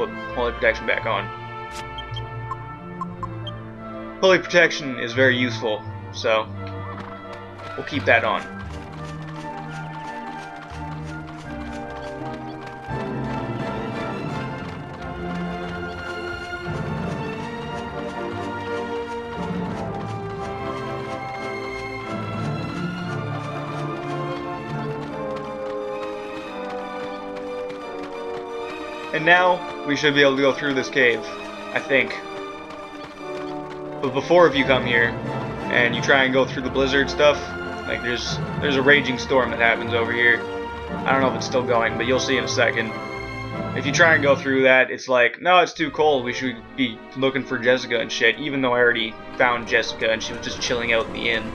put holy protection back on. Holy protection is very useful, so we'll keep that on. And now, we should be able to go through this cave, I think. But before, if you come here, and you try and go through the blizzard stuff, like there's a raging storm that happens over here. I don't know if it's still going, but you'll see in a second. If you try and go through that, it's like, no, it's too cold, we should be looking for Jessica and shit, even though I already found Jessica and she was just chilling out in the inn.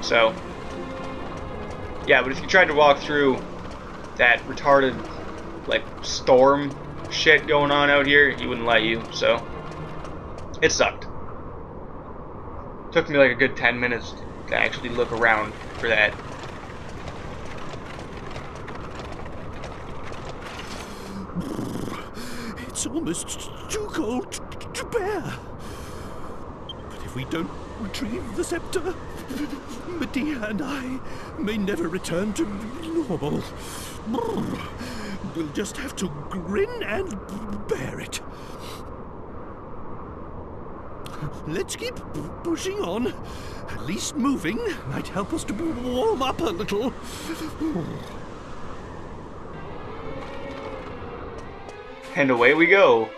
So, yeah, but if you tried to walk through that retarded, like, storm shit going on out here, he wouldn't let you, so it sucked. Took me like a good 10 minutes to actually look around for that. It's almost too cold to bear. But if we don't retrieve the scepter, Medea and I may never return to normal. We'll just have to grin and bear it. Let's keep pushing on. At least moving might help us to warm up a little. And away we go.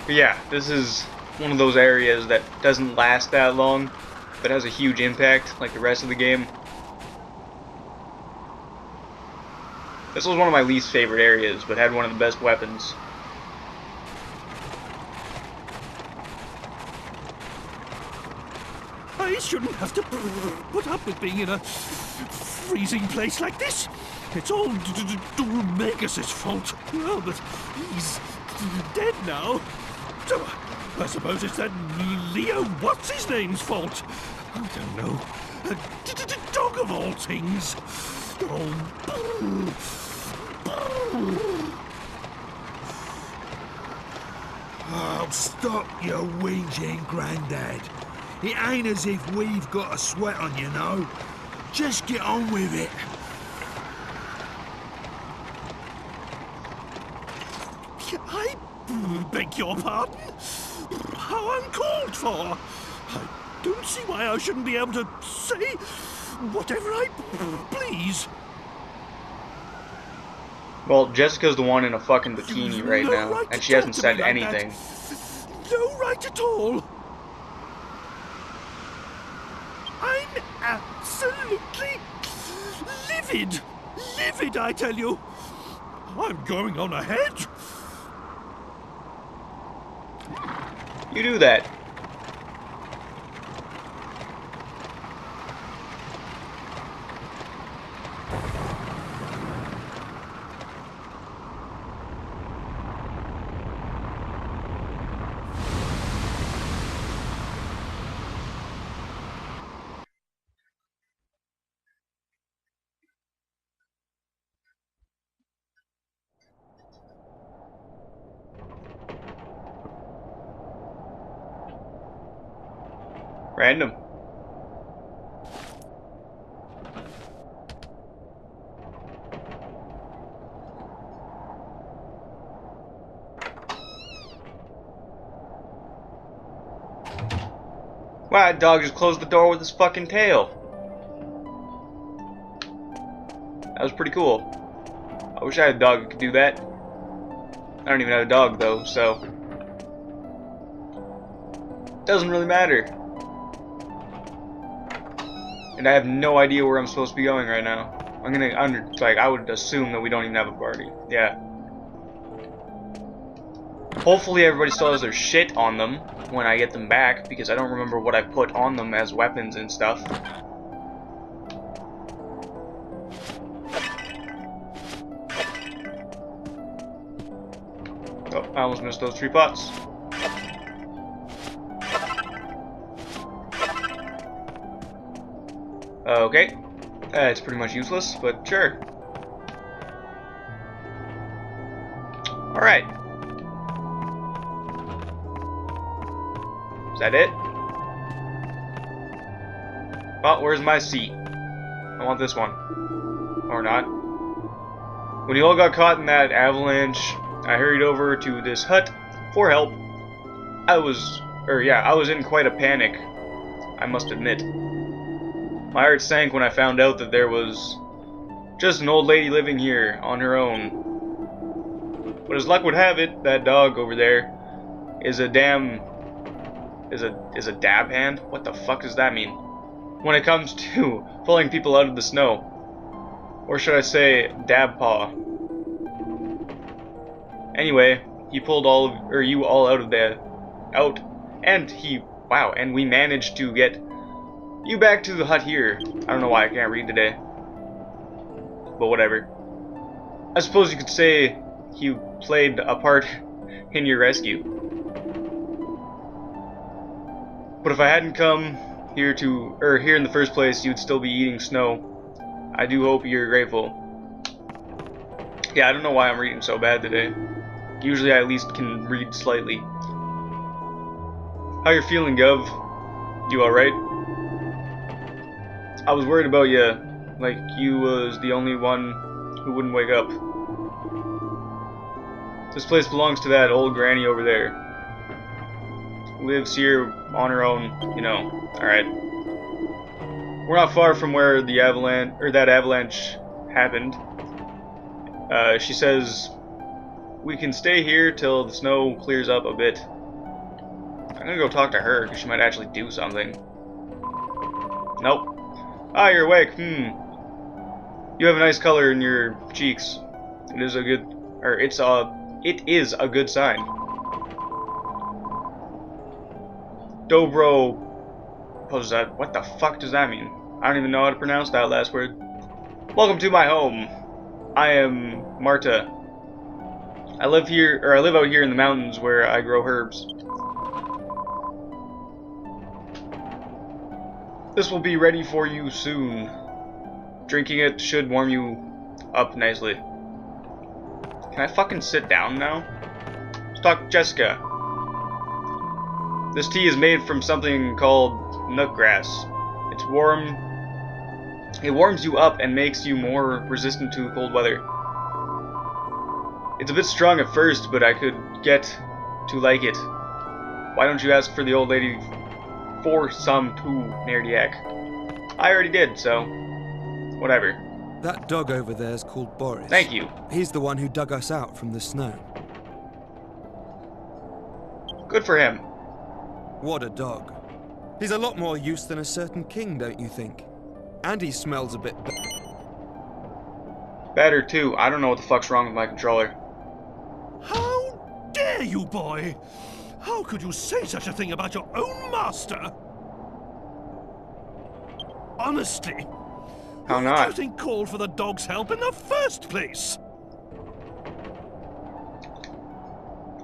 But yeah, this is one of those areas that doesn't last that long, but has a huge impact, like the rest of the game. This was one of my least favorite areas, but had one of the best weapons. I shouldn't have to put up with being in a freezing place like this. It's all Magus' fault. Well, but he's dead now. So I suppose it's that Leo what's-his-name's fault. I don't know. A dog of all things. Oh, stop your whinging, Grandad. It ain't as if we've got a sweat on, you know. Just get on with it. I beg your pardon? How uncalled for! I don't see why I shouldn't be able to say whatever I please. Well, Jessica's the one in a fucking bikini You've right no now, right and to she hasn't talk to me said like anything. that. No right at all. I'm absolutely livid. Livid, I tell you. I'm going on ahead. You do that. Random. Wow, that dog just closed the door with his fucking tail. That was pretty cool. I wish I had a dog that could do that. I don't even have a dog though, so doesn't really matter. And I have no idea where I'm supposed to be going right now. I would assume that we don't even have a party. Yeah. Hopefully everybody still has their shit on them when I get them back, because I don't remember what I put on them as weapons and stuff. Oh, I almost missed those 3 pots. Okay. It's pretty much useless, but sure. Alright. Is that it? Well, where's my seat? I want this one. Or not. When you all got caught in that avalanche, I hurried over to this hut for help. I was in quite a panic, I must admit. My heart sank when I found out that there was just an old lady living here on her own. But as luck would have it, that dog over there is a dab hand? What the fuck does that mean? When it comes to pulling people out of the snow. Or should I say dab paw. Anyway, he pulled you all out, and and we managed to get you back to the hut here. I don't know why I can't read today. But whatever. I suppose you could say he played a part in your rescue. But if I hadn't come here in the first place, you'd still be eating snow. I do hope you're grateful. Yeah, I don't know why I'm reading so bad today. Usually I at least can read slightly. How you feeling, Gov? You alright? I was worried about you, like you was the only one who wouldn't wake up. This place belongs to that old granny over there. Lives here on her own, you know. Alright. We're not far from where the that avalanche happened. She says we can stay here till the snow clears up a bit. I'm gonna go talk to her, because she might actually do something. Nope. Ah, you're awake. You have a nice color in your cheeks. It is a good sign. Dobro. What the fuck does that mean? I don't even know how to pronounce that last word. Welcome to my home. I am Marta. I live out here in the mountains where I grow herbs. This will be ready for you soon. Drinking it should warm you up nicely. Can I fucking sit down now? Let's talk to Jessica. This tea is made from something called nutgrass. It's warm. It warms you up and makes you more resistant to cold weather. It's a bit strong at first, but I could get to like it. Why don't you ask for the old lady for some too, NERDIAQ? I already did, so whatever. That dog over there is called Boris. Thank you. He's the one who dug us out from the snow. Good for him. What a dog. He's a lot more use than a certain king, don't you think? And he smells a bit better too. I don't know what the fuck's wrong with my controller. How dare you, boy? How could you say such a thing about your own master? Honestly. How Who not? do you think called for the dog's help in the first place?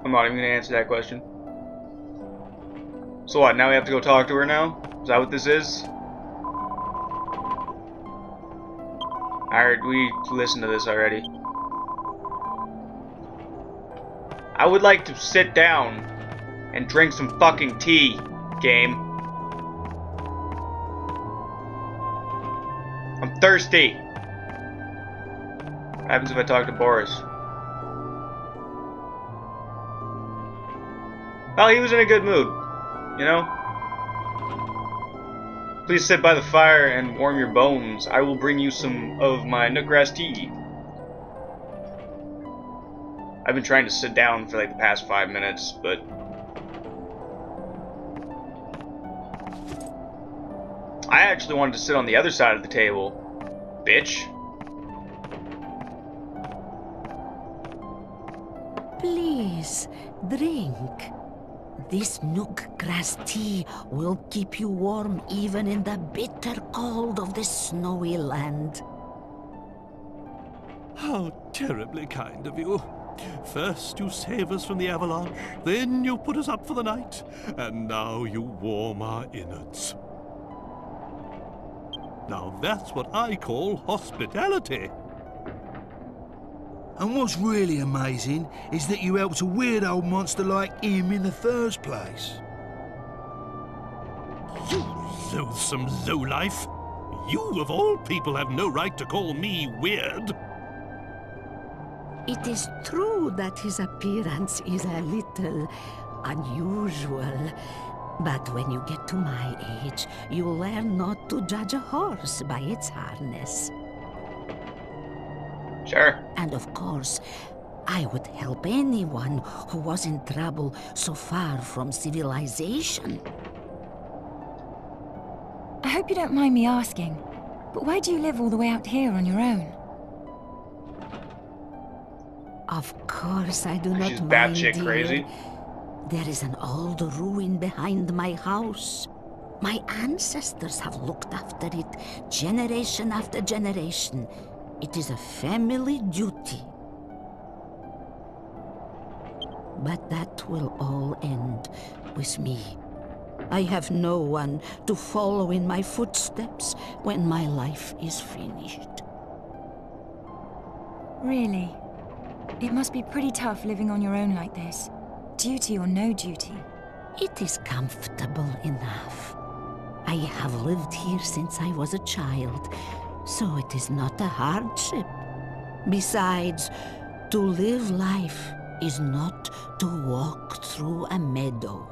I'm not even gonna answer that question. So what, now we have to go talk to her now? Is that what this is? We listened to this already. I would like to sit down and drink some fucking tea, game. I'm thirsty. What happens if I talk to Boris? Well, he was in a good mood, you know? Please sit by the fire and warm your bones. I will bring you some of my nutgrass tea. I've been trying to sit down for like the past 5 minutes, but I actually wanted to sit on the other side of the table, bitch. Please, drink. This nook grass tea will keep you warm even in the bitter cold of this snowy land. How terribly kind of you. First you save us from the avalanche, then you put us up for the night, and now you warm our innards. Now that's what I call hospitality. And what's really amazing is that you helped a weird old monster like him in the first place. You loathsome lowlife! You, of all people, have no right to call me weird. It is true that his appearance is a little unusual. But when you get to my age, you learn not to judge a horse by its harness. Sure. And of course, I would help anyone who was in trouble so far from civilization. I hope you don't mind me asking, but why do you live all the way out here on your own? Of course, I do not She's mind, batshit dear. crazy. There is an old ruin behind my house. My ancestors have looked after it generation after generation. It is a family duty. But that will all end with me. I have no one to follow in my footsteps when my life is finished. Really? It must be pretty tough living on your own like this. Duty or no duty. It is comfortable enough. I have lived here since I was a child, so it is not a hardship. Besides, to live life is not to walk through a meadow.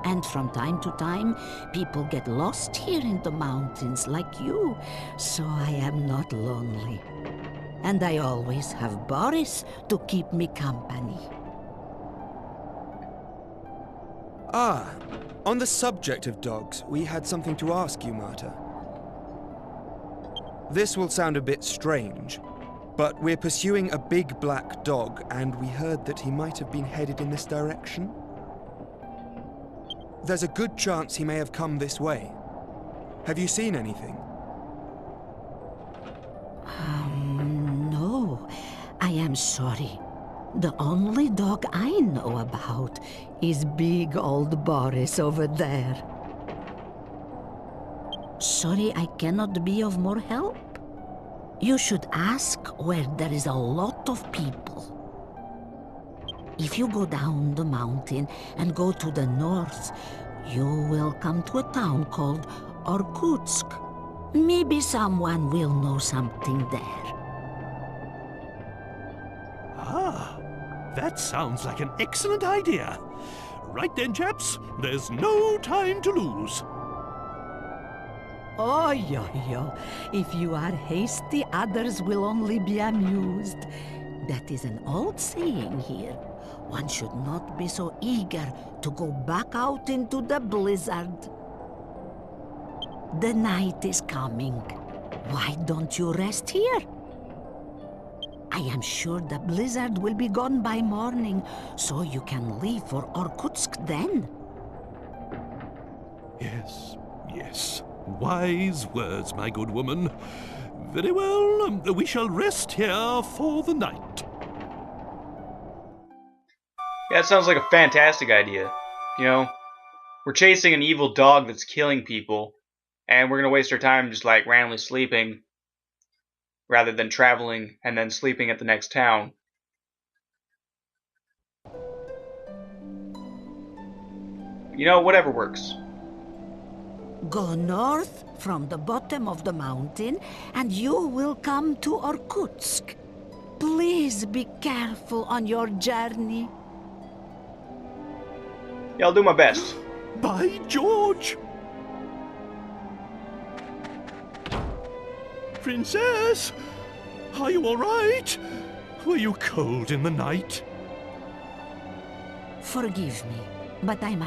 And from time to time, people get lost here in the mountains like you, so I am not lonely. And I always have Boris to keep me company. Ah, on the subject of dogs, we had something to ask you, Marta. This will sound a bit strange, but we're pursuing a big black dog, and we heard that he might have been headed in this direction. There's a good chance he may have come this way. Have you seen anything? No, I am sorry. The only dog I know about is big old Boris over there. Sorry, I cannot be of more help. You should ask where there is a lot of people. If you go down the mountain and go to the north, you will come to a town called Irkutsk. Maybe someone will know something there. Ah, that sounds like an excellent idea. Right then, chaps, there's no time to lose. Oh, yo. If you are hasty, others will only be amused. That is an old saying here. One should not be so eager to go back out into the blizzard. The night is coming. Why don't you rest here? I am sure the blizzard will be gone by morning, so you can leave for Irkutsk then. Yes. Wise words, my good woman. Very well, we shall rest here for the night. Yeah, it sounds like a fantastic idea. You know, we're chasing an evil dog that's killing people, and we're gonna waste our time just like randomly sleeping rather than traveling and then sleeping at the next town. You know, whatever works. Go north from the bottom of the mountain, and you will come to Irkutsk. Please be careful on your journey. Yeah, I'll do my best. By George! Princess! Are you all right? Were you cold in the night? Forgive me, but I must